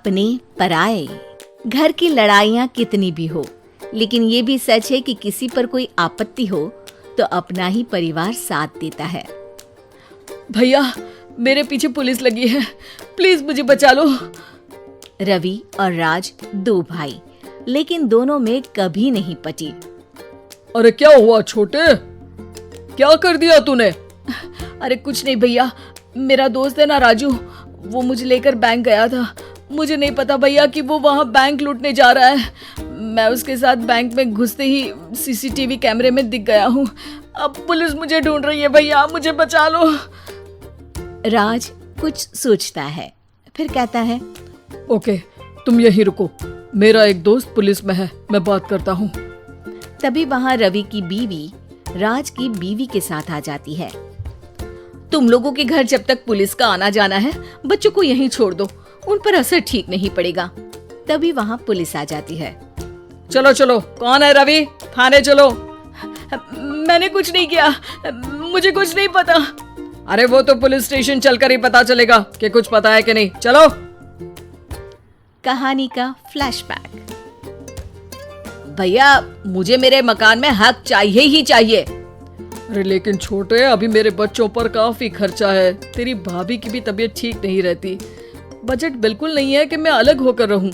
अपने पराए। घर की लड़ाइयाँ कितनी भी हो, लेकिन ये भी सच है कि किसी पर कोई आपत्ति हो तो अपना ही परिवार साथ देता है। भैया, मेरे पीछे पुलिस लगी है, प्लीज मुझे बचा लो। रवि और राज दो भाई, लेकिन दोनों में कभी नहीं पटी। अरे क्या हुआ छोटे, क्या कर दिया तूने? अरे कुछ नहीं भैया, मेरा दोस्त है ना राजू, वो मुझे लेकर बैंक गया था। मुझे नहीं पता भैया कि वो वहाँ बैंक लूटने जा रहा है। मैं उसके साथ बैंक में घुसते ही सीसीटीवी कैमरे में दिख गया हूँ। अब पुलिस मुझे ढूंढ रही है भैया, मुझे बचा लो। राज कुछ सोचता है, फिर कहता है, ओके, तुम यहीं रुको, मेरा एक दोस्त पुलिस में है, मैं बात करता हूँ। तभी वहाँ रवि की बीवी राज की बीवी के साथ आ जाती है। तुम लोगों के घर जब तक पुलिस का आना जाना है, बच्चों को यहीं छोड़ दो, उन पर असर ठीक नहीं पड़ेगा। तभी वहाँ पुलिस आ जाती है। चलो चलो, कौन है रवि, थाने चलो। मैंने कुछ नहीं किया, मुझे कुछ नहीं पता। अरे वो तो पुलिस स्टेशन चलकर ही पता चलेगा कि कुछ पता है कि नहीं, चलो। कहानी का फ्लैशबैक। भैया, मुझे मेरे मकान में हक चाहिए ही चाहिए। अरे लेकिन छोटे, अभी मेरे बच्चों पर काफी खर्चा है, तेरी भाभी की भी तबीयत ठीक नहीं रहती, बजट बिल्कुल नहीं है कि मैं अलग होकर रहूं।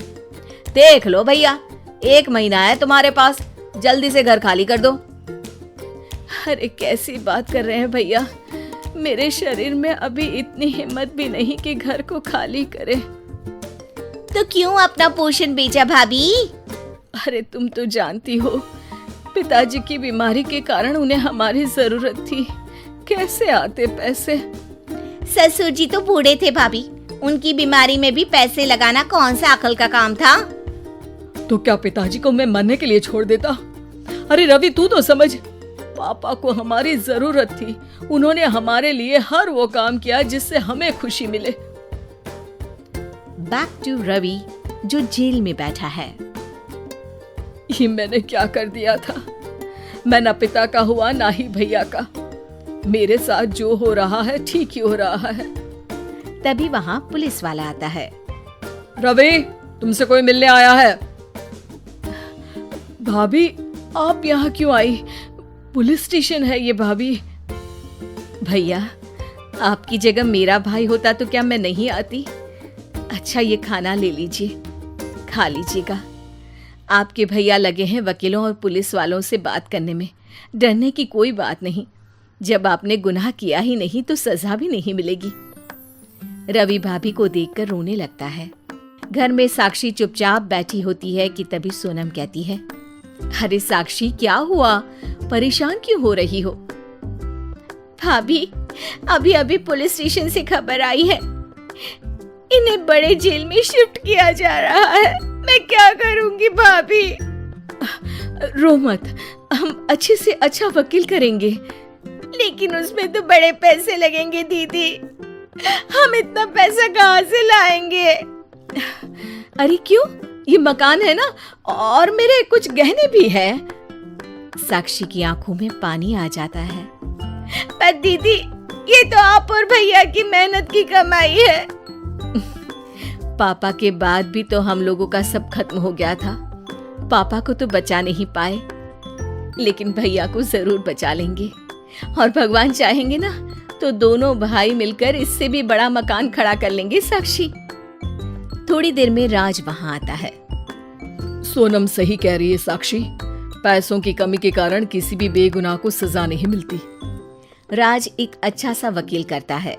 देख लो भैया, 1 महीना है तुम्हारे पास, जल्दी से घर खाली कर दो। अरे कैसी बात कर रहे हैं भैया, मेरे शरीर में अभी इतनी हिम्मत भी नहीं कि घर को खाली करे। तो क्यों अपना पोषण बेचा भाभी? अरे तुम तो जानती हो, पिताजी की बीमारी के कारण उन्हें हमारी जरूरत थी, कैसे आते पैसे। ससुर जी तो बूढ़े थे भाभी, उनकी बीमारी में भी पैसे लगाना कौन सा अकल का काम था? तो क्या पिताजी को मैं मरने के लिए छोड़ देता? अरे रवि, तू तो समझ, पापा को हमारी जरूरत थी, उन्होंने हमारे लिए हर वो काम किया जिससे हमें खुशी मिले। बैक टू रवि, जो जेल में बैठा है। ये मैंने क्या कर दिया था? मैं ना पिता का हुआ ना ही भैया का। मेरे साथ जो हो रहा है ठीक ही हो रहा है। तभी वहाँ पुलिस वाला आता है। रवि, तुमसे कोई मिलने आया है। भाभी, आप यहाँ क्यों आई? पुलिस स्टेशन है ये भाभी। भैया, आपकी जगह मेरा भाई होता तो क्या मैं नहीं आती? अच्छा, ये खाना ले लीजिए, खा लीजिएगा। आपके भैया लगे हैं वकीलों और पुलिस वालों से बात करने में। डरने की कोई बात नहीं, जब आपने गुनाह किया ही नहीं तो सजा भी नहीं मिलेगी। रवि भाभी को देखकर रोने लगता है। घर में साक्षी चुपचाप बैठी होती है कि तभी सोनम कहती है, अरे साक्षी, क्या हुआ? परेशान क्यों हो रही हो? भाभी, अभी अभी पुलिस स्टेशन से खबर आई है, इन्हें बड़े जेल में शिफ्ट किया जा रहा है। मैं क्या करूंगी भाभी? रो मत, हम अच्छे से अच्छा वकील करेंगे। लेकिन उसमें तो बड़े पैसे लगेंगे दीदी, हम इतना पैसा कहाँ से लाएंगे? अरे क्यों, ये मकान है ना, और मेरे कुछ गहने भी है। साक्षी की आंखों में पानी आ जाता है। पर दीदी, ये तो आप और भैया की मेहनत की कमाई है। पापा के बाद भी तो हम लोगों का सब खत्म हो गया था। पापा को तो बचा नहीं पाए, लेकिन भैया को जरूर बचा लेंगे, और भगवान चाहेंगे ना तो दोनों भाई मिलकर इससे भी बड़ा मकान खड़ा कर लेंगे। साक्षी। थोड़ी देर में राज वहां आता है। सोनम सही कह रही है साक्षी, पैसों की कमी के कारण किसी भी बेगुनाह को सजा नहीं मिलती। राज एक अच्छा सा वकील करता है।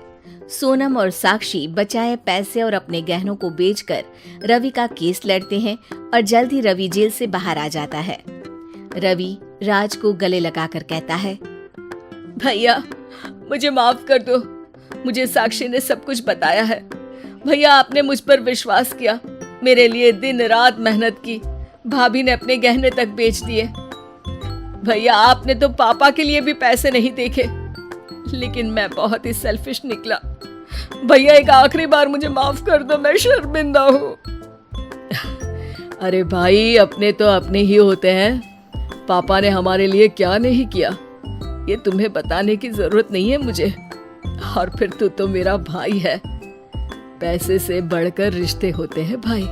सोनम और साक्षी बचाए पैसे और अपने गहनों को बेचकर रवि का केस लड़ते हैं और जल्द ही रवि जेल से बाहर आ जाता है। रवि राज को गले लगाकर कहता है, भैया मुझे माफ कर दो, मुझे साक्षी ने सब कुछ बताया है। भैया, आपने मुझ पर विश्वास किया, मेरे लिए दिन रात मेहनत की, भाभी ने अपने गहने तक बेच दिए। भैया, आपने तो पापा के लिए भी पैसे नहीं देखे, लेकिन मैं बहुत ही सेल्फिश निकला। भैया, एक आखिरी बार मुझे माफ कर दो, मैं शर्मिंदा हूँ। अरे भाई, अपने तो अपने ही होते हैं, पापा ने हमारे लिए क्या नहीं किया, ये तुम्हें बताने की जरूरत नहीं है मुझे। और फिर तू तो मेरा भाई है। पैसे से बढ़कर रिश्ते होते हैं भाई।